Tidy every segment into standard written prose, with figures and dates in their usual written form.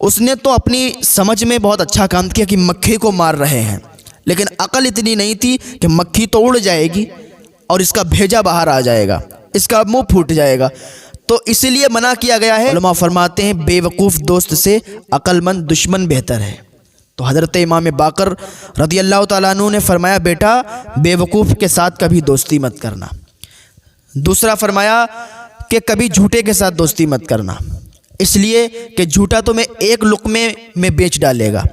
اس نے تو اپنی سمجھ میں بہت اچھا کام کیا کہ مکھی کو مار رہے ہیں، لیکن عقل اتنی نہیں تھی کہ مکھی تو اڑ جائے گی اور اس کا بھیجا باہر آ جائے گا، اس کا منہ پھوٹ جائے گا، تو اسی لیے منع کیا گیا ہے۔ علماء فرماتے ہیں بے وقوف دوست سے عقل مند دشمن بہتر ہے۔ تو حضرت امام باقر رضی اللہ تعالیٰ عنہ نے فرمایا بیٹا بے وقوف کے ساتھ کبھی دوستی مت کرنا۔ دوسرا فرمایا کہ کبھی جھوٹے کے ساتھ دوستی مت کرنا، اس لیے کہ جھوٹا تمہیں ایک لقمے میں بیچ ڈالے گا،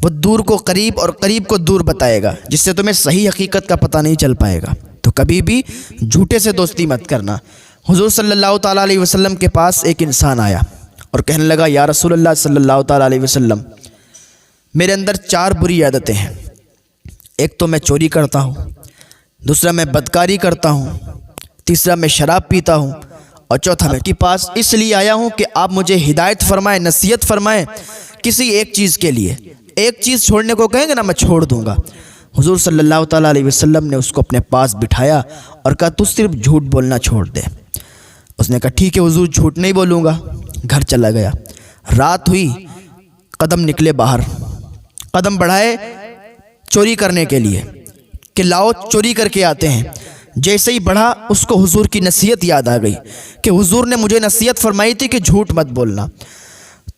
وہ دور کو قریب اور قریب کو دور بتائے گا، جس سے تمہیں صحیح حقیقت کا پتہ نہیں چل پائے گا۔ تو کبھی بھی جھوٹے سے دوستی مت کرنا۔ حضور صلی اللہ تعالیٰ علیہ وسلم کے پاس ایک انسان آیا اور کہنے لگا یا رسول اللہ صلی اللہ تعالیٰ علیہ وسلم، میرے اندر 4 بری عادتیں ہیں، ایک تو میں چوری کرتا ہوں، دوسرا میں بدکاری کرتا ہوں، تیسرا میں شراب پیتا ہوں، اور چوتھا میں آپ کے پاس اس لیے آیا ہوں کہ آپ مجھے ہدایت فرمائیں، نصیحت فرمائیں کسی ایک چیز کے لیے۔ ایک چیز چھوڑنے کو کہیں گے نا میں چھوڑ دوں گا۔ حضور صلی اللہ تعالیٰ علیہ وسلم نے اس کو اپنے پاس بٹھایا اور کہا تو صرف جھوٹ بولنا چھوڑ دے۔ اس نے کہا ٹھیک ہے حضور جھوٹ نہیں بولوں گا۔ گھر چلا گیا، رات ہوئی، قدم نکلے باہر، قدم بڑھائے چوری کرنے کے لیے کہ لاؤ چوری کر کے آتے ہیں۔ جیسے ہی بڑھا اس کو حضور کی نصیحت یاد آ گئی کہ حضور نے مجھے نصیحت فرمائی تھی کہ جھوٹ مت بولنا۔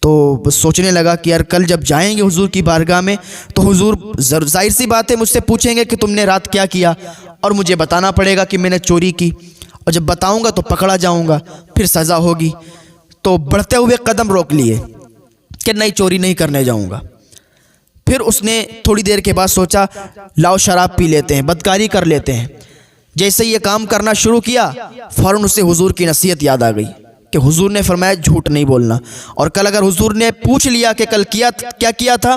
تو بس سوچنے لگا کہ یار کل جب جائیں گے حضور کی بارگاہ میں تو حضور ظاہر سی بات ہے مجھ سے پوچھیں گے کہ تم نے رات کیا کیا، اور مجھے بتانا پڑے گا کہ میں نے چوری کی، اور جب بتاؤں گا تو پکڑا جاؤں گا، پھر سزا ہوگی۔ تو بڑھتے ہوئے قدم روک لیے کہ نہیں چوری نہیں کرنے جاؤں گا۔ پھر اس نے تھوڑی دیر کے بعد سوچا لاؤ شراب پی لیتے ہیں، بدکاری کر لیتے ہیں۔ جیسے یہ کام کرنا شروع کیا فوراً اسے حضور کی نصیحت یاد آ گئی کہ حضور نے فرمایا جھوٹ نہیں بولنا، اور کل اگر حضور نے پوچھ لیا کہ کل کیا کیا تھا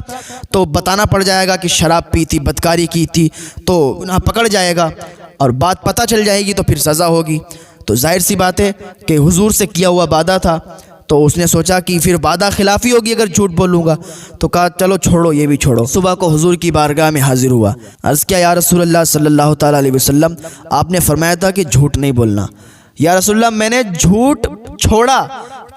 تو بتانا پڑ جائے گا کہ شراب پی تھی، بدکاری کی تھی، تو گناہ پکڑ جائے گا، اور بات پتہ چل جائے گی تو پھر سزا ہوگی۔ تو ظاہر سی بات ہے کہ حضور سے کیا ہوا وعدہ تھا، تو اس نے سوچا کہ پھر وعدہ خلافی ہوگی اگر جھوٹ بولوں گا، تو کہا چلو چھوڑو یہ بھی چھوڑو۔ صبح کو حضور کی بارگاہ میں حاضر ہوا، عرض کیا یا رسول اللہ صلی اللہ تعالیٰ علیہ وسلم آپ نے فرمایا تھا کہ جھوٹ نہیں بولنا۔ یا رسول اللہ میں نے جھوٹ چھوڑا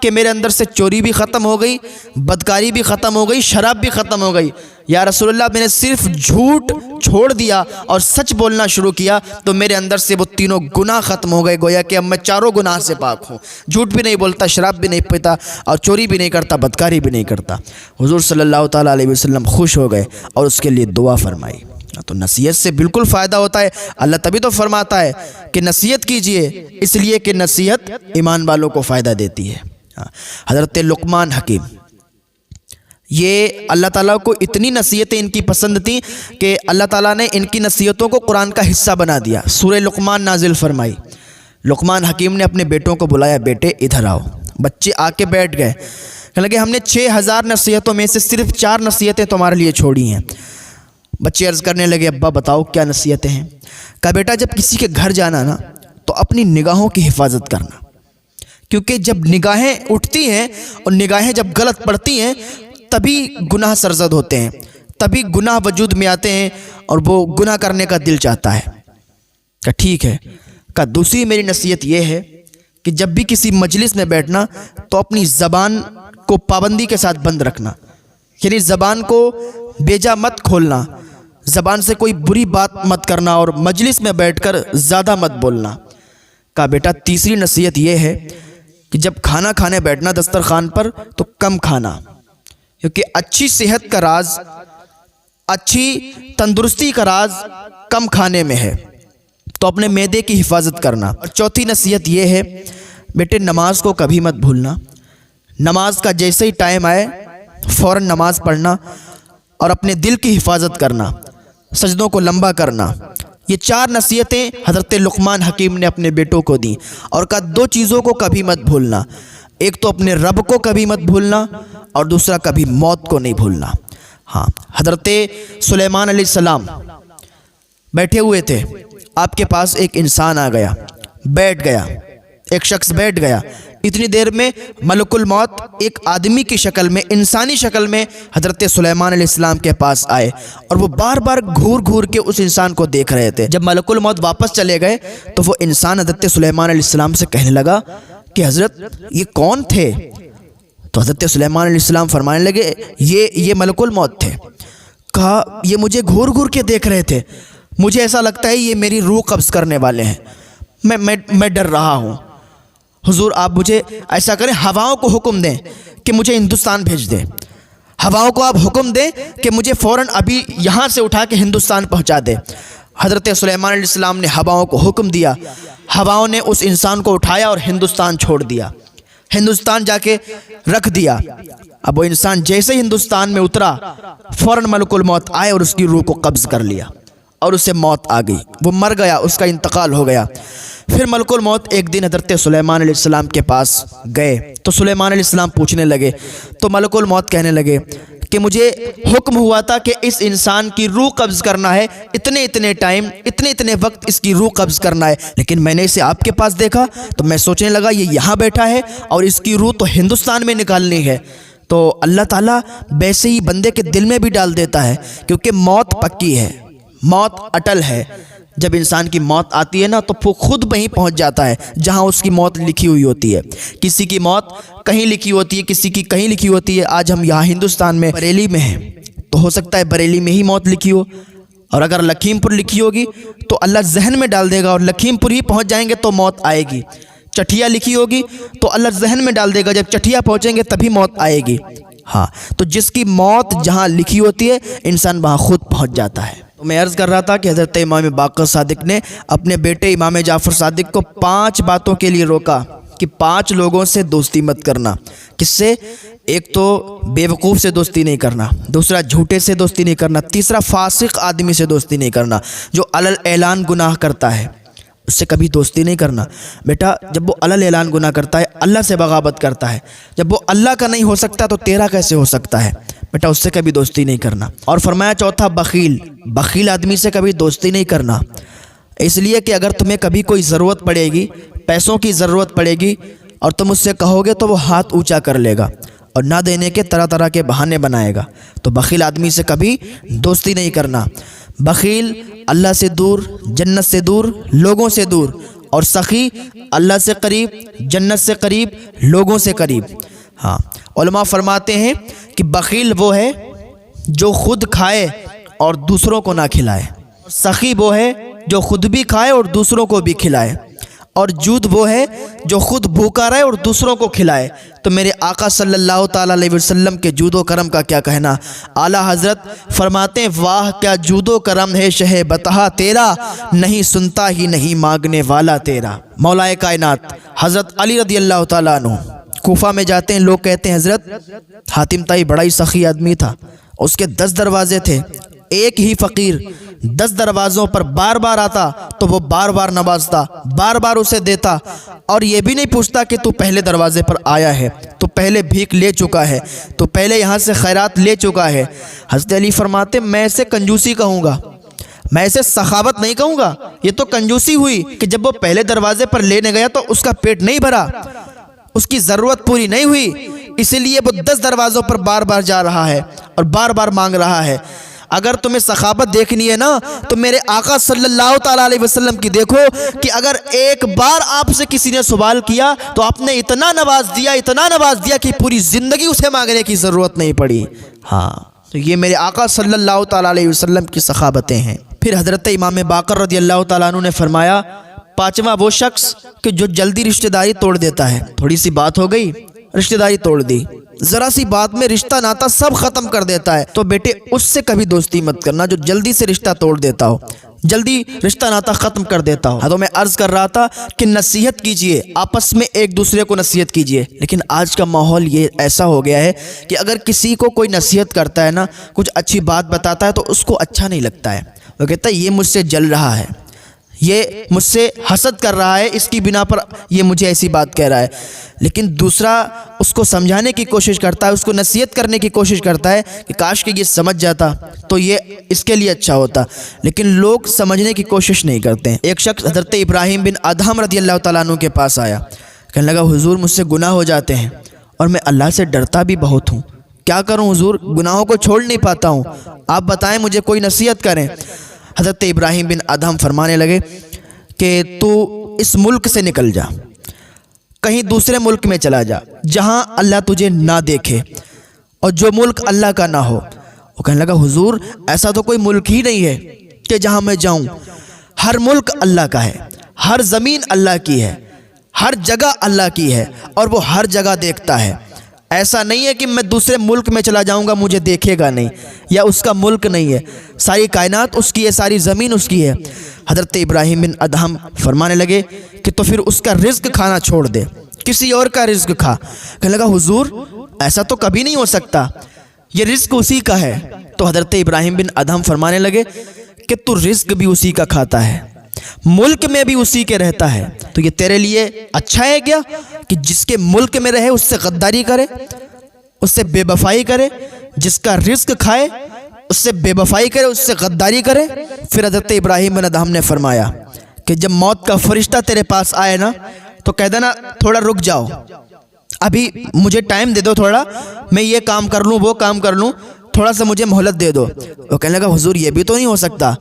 کہ میرے اندر سے چوری بھی ختم ہو گئی، بدکاری بھی ختم ہو گئی، شراب بھی ختم ہو گئی۔ یا رسول اللہ میں نے صرف جھوٹ چھوڑ دیا اور سچ بولنا شروع کیا تو میرے اندر سے وہ تینوں گناہ ختم ہو گئے، گویا کہ اب میں چاروں گناہ سے پاک ہوں، جھوٹ بھی نہیں بولتا، شراب بھی نہیں پیتا، اور چوری بھی نہیں کرتا، بدکاری بھی نہیں کرتا۔ حضور صلی اللہ تعالیٰ علیہ وسلم خوش ہو گئے اور اس کے لیے دعا فرمائی۔ تو نصیحت سے بالکل فائدہ ہوتا ہے، اللہ تبھی تو فرماتا ہے کہ نصیحت کیجئے، اس لیے کہ نصیحت ایمان والوں کو فائدہ دیتی ہے۔ حضرت لقمان حکیم یہ اللہ تعالیٰ کو اتنی نصیحتیں ان کی پسند تھیں کہ اللہ تعالیٰ نے ان کی نصیحتوں کو قرآن کا حصہ بنا دیا، سورہ لقمان نازل فرمائی۔ لقمان حکیم نے اپنے بیٹوں کو بلایا، بیٹے ادھر آؤ۔ بچے آ کے بیٹھ گئے، کہنے لگے ہم نے 6000 نصیحتوں میں سے صرف 4 نصیحتیں تمہارے لیے چھوڑی ہیں۔ بچے عرض کرنے لگے ابا بتاؤ کیا نصیحتیں ہیں؟ کہا بیٹا جب کسی کے گھر جانا نا تو اپنی نگاہوں کی حفاظت کرنا، کیونکہ جب نگاہیں اٹھتی ہیں اور نگاہیں جب غلط پڑتی ہیں تبھی گناہ سرزد ہوتے ہیں، تبھی گناہ وجود میں آتے ہیں اور وہ گناہ کرنے کا دل چاہتا ہے۔ کہا ٹھیک ہے۔ کہا دوسری میری نصیحت یہ ہے کہ جب بھی کسی مجلس میں بیٹھنا تو اپنی زبان کو پابندی کے ساتھ بند رکھنا، یعنی زبان کو بیجا مت کھولنا، زبان سے کوئی بری بات مت کرنا، اور مجلس میں بیٹھ کر زیادہ مت بولنا۔ کہا بیٹا تیسری نصیحت یہ ہے کہ جب کھانا کھانے بیٹھنا دسترخوان پر تو کم کھانا، کیونکہ اچھی صحت کا راز، اچھی تندرستی کا راز کم کھانے میں ہے، تو اپنے معدے کی حفاظت کرنا۔ اور چوتھی نصیحت یہ ہے بیٹے نماز کو کبھی مت بھولنا، نماز کا جیسے ہی ٹائم آئے فوراً نماز پڑھنا، اور اپنے دل کی حفاظت کرنا، سجدوں کو لمبا کرنا۔ یہ 4 نصیحتیں حضرت لقمان حکیم نے اپنے بیٹوں کو دیں، اور کہا 2 چیزوں کو کبھی مت بھولنا، ایک تو اپنے رب کو کبھی مت بھولنا، اور دوسرا کبھی موت کو نہیں بھولنا۔ ہاں حضرت سلیمان علیہ السلام بیٹھے ہوئے تھے، آپ کے پاس ایک انسان آ گیا، بیٹھ گیا، ایک شخص بیٹھ گیا۔ اتنی دیر میں ملک الموت ایک آدمی کی شکل میں، انسانی شکل میں حضرت سلیمان علیہ السلام کے پاس آئے، اور وہ بار بار گھور گھور کے اس انسان کو دیکھ رہے تھے۔ جب ملک الموت واپس چلے گئے تو وہ انسان حضرت سلیمان علیہ السلام سے کہنے لگا کہ حضرت یہ کون تھے؟ تو حضرت سلیمان علیہ السلام فرمانے لگے یہ ملک الموت تھے. کہا یہ مجھے گھور گھور کے دیکھ رہے تھے, مجھے ایسا لگتا ہے یہ میری روح قبض کرنے والے ہیں, میں ڈر رہا ہوں. حضور آپ مجھے ایسا کریں, ہواؤں کو حکم دیں کہ مجھے ہندوستان بھیج دیں. ہواؤں کو آپ حکم دیں کہ مجھے فوراً ابھی یہاں سے اٹھا کے ہندوستان پہنچا دے. حضرت سلیمان علیہ السلام نے ہواؤں کو حکم دیا, ہواؤں نے اس انسان کو اٹھایا اور ہندوستان چھوڑ دیا, ہندوستان جا کے رکھ دیا. اب وہ انسان جیسے ہندوستان میں اترا, فوراً ملک الموت آئے اور اس کی روح کو قبض کر لیا اور اسے موت آ گئی, وہ مر گیا, اس کا انتقال ہو گیا. پھر ملک الموت ایک دن حضرت سلیمان علیہ السلام کے پاس گئے تو سلیمان علیہ السلام پوچھنے لگے, تو ملک الموت کہنے لگے کہ مجھے حکم ہوا تھا کہ اس انسان کی روح قبض کرنا ہے, اتنے ٹائم اتنے وقت اس کی روح قبض کرنا ہے, لیکن میں نے اسے آپ کے پاس دیکھا تو میں سوچنے لگا یہ یہاں بیٹھا ہے اور اس کی روح تو ہندوستان میں نکالنی ہے. تو اللہ تعالیٰ ویسے ہی بندے کے دل میں بھی ڈال دیتا ہے, کیونکہ موت پکی ہے, موت اٹل ہے. جب انسان کی موت آتی ہے نا تو وہ خود وہیں پہنچ جاتا ہے جہاں اس کی موت لکھی ہوئی ہوتی ہے. کسی کی موت کہیں لکھی ہوتی ہے, کسی کی کہیں لکھی ہوتی ہے. آج ہم یہاں ہندوستان میں بریلی میں ہیں تو ہو سکتا ہے بریلی میں ہی موت لکھی ہو, اور اگر لکھیم پور لکھی ہوگی تو اللہ ذہن میں ڈال دے گا اور لکھیم پور ہی پہنچ جائیں گے تو موت آئے گی. چٹھیا لکھی ہوگی تو اللہ ذہن میں ڈال دے گا جب چٹھیا پہنچیں گے تبھی موت آئے گی. ہاں, تو جس کی موت جہاں لکھی ہوتی ہے انسان وہاں خود پہنچ جاتا ہے. تو میں عرض کر رہا تھا کہ حضرت امام باقر صادق نے اپنے بیٹے امام جعفر صادق کو 5 باتوں کے لیے روکا کہ 5 لوگوں سے دوستی مت کرنا. کس سے؟ ایک تو بے وقوف سے دوستی نہیں کرنا, دوسرا جھوٹے سے دوستی نہیں کرنا, تیسرا فاسق آدمی سے دوستی نہیں کرنا جو علل اعلان گناہ کرتا ہے, اس سے کبھی دوستی نہیں کرنا. بیٹا جب وہ علل اعلان گناہ کرتا ہے, اللہ سے بغاوت کرتا ہے, جب وہ اللہ کا نہیں ہو سکتا تو تیرا کیسے ہو سکتا ہے؟ بیٹا اس سے کبھی دوستی نہیں کرنا. اور فرمایا چوتھا بخیل آدمی سے کبھی دوستی نہیں کرنا, اس لیے کہ اگر تمہیں کبھی کوئی ضرورت پڑے گی, پیسوں کی ضرورت پڑے گی اور تم اس سے کہو گے تو وہ ہاتھ اونچا کر لے گا اور نہ دینے کے طرح کے بہانے بنائے گا. تو بخیل آدمی سے کبھی دوستی نہیں کرنا. بخیل اللہ سے دور, جنت سے دور, لوگوں سے دور, اور سخی اللہ سے قریب, جنت سے قریب, لوگوں سے قریب. ہاں, علماء فرماتے ہیں کہ بخیل وہ ہے جو خود کھائے اور دوسروں کو نہ کھلائے, سخی وہ ہے جو خود بھی کھائے اور دوسروں کو بھی کھلائے, اور جود وہ ہے جو خود بھوکا رہے اور دوسروں کو کھلائے. تو میرے آقا صلی اللہ تعالیٰ علیہ وسلم کے جود و کرم کا کیا کہنا. اعلیٰ حضرت فرماتے ہیں واہ کیا جود و کرم ہے شہ بتہا تیرا, نہیں سنتا ہی نہیں مانگنے والا تیرا. مولا کائنات حضرت علی رضی اللہ تعالیٰ عنہ کوفہ میں جاتے ہیں, لوگ کہتے ہیں حضرت حاتم طائی بڑا ہی سخی آدمی تھا, اس کے 10 دروازے تھے, ایک ہی فقیر 10 دروازوں پر بار بار آتا تو وہ بار بار نوازتا, بار بار اسے دیتا, اور یہ بھی نہیں پوچھتا کہ تو پہلے دروازے پر آیا ہے, تو پہلے بھیک لے چکا ہے, تو پہلے یہاں سے خیرات لے چکا ہے. حضرت علی فرماتے میں اسے کنجوسی کہوں گا, میں اسے سخاوت نہیں کہوں گا. یہ تو کنجوسی ہوئی کہ جب وہ پہلے دروازے پر لینے گیا تو اس کا پیٹ نہیں بھرا, اس کی ضرورت پوری نہیں ہوئی, اسی لیے وہ 10 دروازوں پر بار بار جا رہا ہے اور بار بار مانگ رہا ہے. اگر تمہیں سخاوت دیکھنی ہے نا تو میرے آقا صلی اللہ تعالیٰ علیہ وسلم کی دیکھو کہ اگر ایک بار آپ سے کسی نے سوال کیا تو آپ نے اتنا نواز دیا کہ پوری زندگی اسے مانگنے کی ضرورت نہیں پڑی. ہاں, تو یہ میرے آقا صلی اللہ تعالیٰ علیہ وسلم کی سخاوتیں ہیں. پھر حضرت امام باقر رضی اللہ تعالیٰ عنہ نے فرمایا 5واں وہ شخص کہ جو جلدی رشتہ داری توڑ دیتا ہے. تھوڑی سی بات ہو گئی, رشتہ داری توڑ دی, ذرا سی بات میں رشتہ ناتا سب ختم کر دیتا ہے. تو بیٹے اس سے کبھی دوستی مت کرنا جو جلدی سے رشتہ توڑ دیتا ہو, جلدی رشتہ ناتا ختم کر دیتا ہو. تو میں عرض کر رہا تھا کہ نصیحت کیجئے, آپس میں ایک دوسرے کو نصیحت کیجئے. لیکن آج کا ماحول یہ ایسا ہو گیا ہے کہ اگر کسی کو کوئی نصیحت کرتا ہے نا, کچھ اچھی بات بتاتا ہے تو اس کو اچھا نہیں لگتا ہے. وہ کہتا ہے یہ مجھ سے جل رہا ہے, یہ مجھ سے حسد کر رہا ہے, اس کی بنا پر یہ مجھے ایسی بات کہہ رہا ہے. لیکن دوسرا اس کو سمجھانے کی کوشش کرتا ہے, اس کو نصیحت کرنے کی کوشش کرتا ہے کہ کاش کہ یہ سمجھ جاتا تو یہ اس کے لیے اچھا ہوتا. لیکن لوگ سمجھنے کی کوشش نہیں کرتے ہیں. ایک شخص حضرت ابراہیم بن ادہم رضی اللہ تعالیٰ عنہ کے پاس آیا, کہنے لگا حضور مجھ سے گناہ ہو جاتے ہیں اور میں اللہ سے ڈرتا بھی بہت ہوں, کیا کروں حضور, گناہوں کو چھوڑ نہیں پاتا ہوں, آپ بتائیں مجھے کوئی نصیحت کریں. حضرت ابراہیم بن ادہم فرمانے لگے کہ تو اس ملک سے نکل جا, کہیں دوسرے ملک میں چلا جا جہاں اللہ تجھے نہ دیکھے اور جو ملک اللہ کا نہ ہو۔ وہ کہنے لگا حضور ایسا تو کوئی ملک ہی نہیں ہے کہ جہاں میں جاؤں، ہر ملک اللہ کا ہے، ہر زمین اللہ کی ہے، ہر جگہ اللہ کی ہے اور وہ ہر جگہ دیکھتا ہے۔ ایسا نہیں ہے کہ میں دوسرے ملک میں چلا جاؤں گا مجھے دیکھے گا نہیں، یا اس کا ملک نہیں ہے، ساری کائنات اس کی ہے، ساری زمین اس کی ہے۔ حضرت ابراہیم بن ادہم فرمانے لگے کہ تو پھر اس کا رزق کھانا چھوڑ دے، کسی اور کا رزق کھا۔ کہنے لگا حضور ایسا تو کبھی نہیں ہو سکتا، یہ رزق اسی کا ہے۔ تو حضرت ابراہیم بن ادہم فرمانے لگے کہ تو رزق بھی اسی کا کھاتا ہے، ملک میں بھی اسی کے رہتا ہے، تو یہ تیرے لیے اچھا ہے کیا کہ جس کے ملک میں رہے اس سے غداری کرے، اس سے بے وفائی کرے، جس کا رزق کھائے اس سے بے وفائی کرے، اس سے غداری کرے۔ پھر حضرت ابراہیم بن ادہم نے فرمایا کہ جب موت کا فرشتہ تیرے پاس آئے نا تو کہہ دینا تھوڑا رک جاؤ، ابھی مجھے ٹائم دے دو، تھوڑا میں یہ کام کر لوں وہ کام کر لوں، تھوڑا سا مجھے مہلت دے دو۔ وہ کہنے لگا حضور یہ بھی تو نہیں ہو سکتا،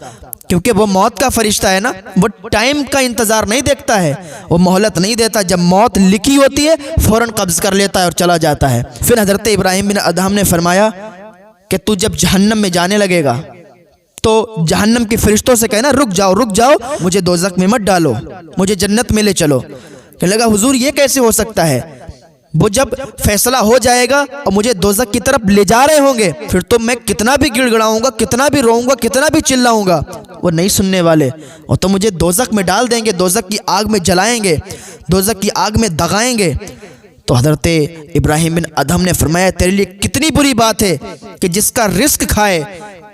کیونکہ وہ موت کا فرشتہ ہے نا، وہ ٹائم کا انتظار نہیں دیکھتا ہے، وہ مہلت نہیں دیتا، جب موت لکھی ہوتی ہے فوراً قبض کر لیتا ہے اور چلا جاتا ہے۔ پھر حضرت ابراہیم بن ادہم نے فرمایا کہ تو جب جہنم میں جانے لگے گا تو جہنم کے فرشتوں سے کہنا رک جاؤ، مجھے دوزخ میں مت ڈالو، مجھے جنت میں لے چلو۔ کہنے لگا حضور یہ کیسے ہو سکتا ہے، وہ جب فیصلہ ہو جائے گا اور مجھے دوزخ کی طرف لے جا رہے ہوں گے پھر تو میں کتنا بھی گڑ گڑاؤں گا، کتنا بھی روؤں گا، کتنا بھی چلاؤں گا، وہ نہیں سننے والے، اور تو مجھے دوزخ میں ڈال دیں گے، دوزخ کی آگ میں جلائیں گے، دوزخ کی آگ میں دغائیں گے۔ تو حضرت ابراہیم بن ادہم نے فرمایا تیرے لیے کتنی بری بات ہے کہ جس کا رزق کھائے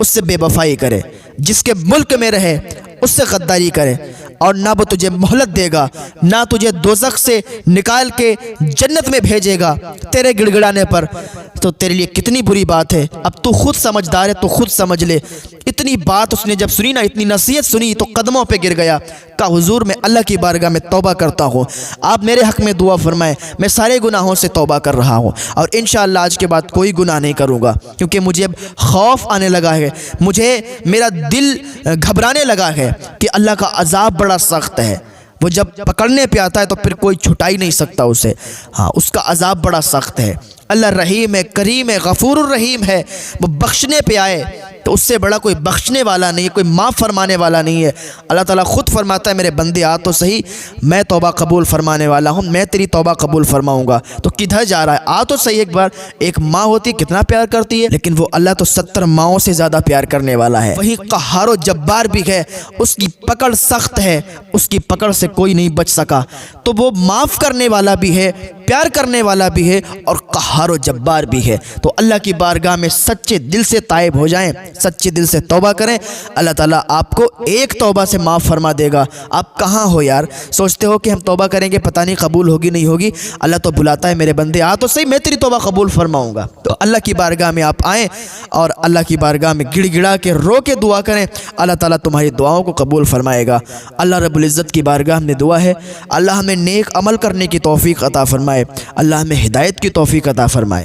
اس سے بے وفائی کرے، جس کے ملک میں رہے اس سے غداری کرے، اور نہ وہ تجھے مہلت دے گا، نہ تجھے دوزخ سے نکال کے جنت میں بھیجے گا تیرے گڑ گڑانے پر۔ تو تیرے لیے کتنی بری بات ہے، اب تو خود سمجھدار ہے تو خود سمجھ لے۔ اتنی بات اس نے جب سنی نا، اتنی نصیحت سنی تو قدموں پہ گر گیا، کہا حضور میں اللہ کی بارگاہ میں توبہ کرتا ہوں، آپ میرے حق میں دعا فرمائیں، میں سارے گناہوں سے توبہ کر رہا ہوں اور انشاءاللہ آج کے بعد کوئی گناہ نہیں کروں گا، کیونکہ مجھے اب خوف آنے لگا ہے، مجھے میرا دل گھبرانے لگا ہے کہ اللہ کا عذاب بڑا سخت ہے، وہ جب پکڑنے پہ آتا ہے تو پھر کوئی چھٹا ہی نہیں سکتا اسے، ہاں اس کا عذاب بڑا سخت ہے۔ اللہ رحیم ہے، کریم ہے، غفور الرحیم ہے، وہ بخشنے پہ آئے تو اس سے بڑا کوئی بخشنے والا نہیں ہے، کوئی معاف فرمانے والا نہیں ہے۔ اللہ تعالیٰ خود فرماتا ہے میرے بندے آ تو صحیح، میں توبہ قبول فرمانے والا ہوں، میں تیری توبہ قبول فرماؤں گا، تو کدھر جا رہا ہے، آ تو صحیح ایک بار۔ ایک ماں ہوتی ہے کتنا پیار کرتی ہے، لیکن وہ اللہ تو 70 ماؤں سے زیادہ پیار کرنے والا ہے، وہیں قہار و جبار بھی ہے، اس کی پکڑ سخت ہے، اس کی پکڑ سے کوئی نہیں بچ سکا، تو وہ معاف کرنے والا بھی ہے، پیار کرنے والا بھی ہے اور قہار و جبار بھی ہے۔ تو اللہ کی بارگاہ میں سچے دل سے تائب ہو جائیں، سچے دل سے توبہ کریں، اللہ تعالیٰ آپ کو ایک توبہ سے معاف فرما دے گا۔ آپ کہاں ہو یار، سوچتے ہو کہ ہم توبہ کریں گے پتہ نہیں قبول ہوگی نہیں ہوگی، اللہ تو بلاتا ہے میرے بندے آ تو صحیح، میں تیری توبہ قبول فرماؤں گا۔ تو اللہ کی بارگاہ میں آپ آئیں اور اللہ کی بارگاہ میں گڑ گڑا کے رو کے دعا کریں، اللہ تعالیٰ تمہاری دعاؤں کو قبول فرمائے گا۔ اللہ رب العزت کی بارگاہ میں دعا ہے اللہ ہمیں نیک عمل کرنے کی توفیق عطا فرمائے، اللہ ہمیں ہدایت کی توفیق عطا فرمائے۔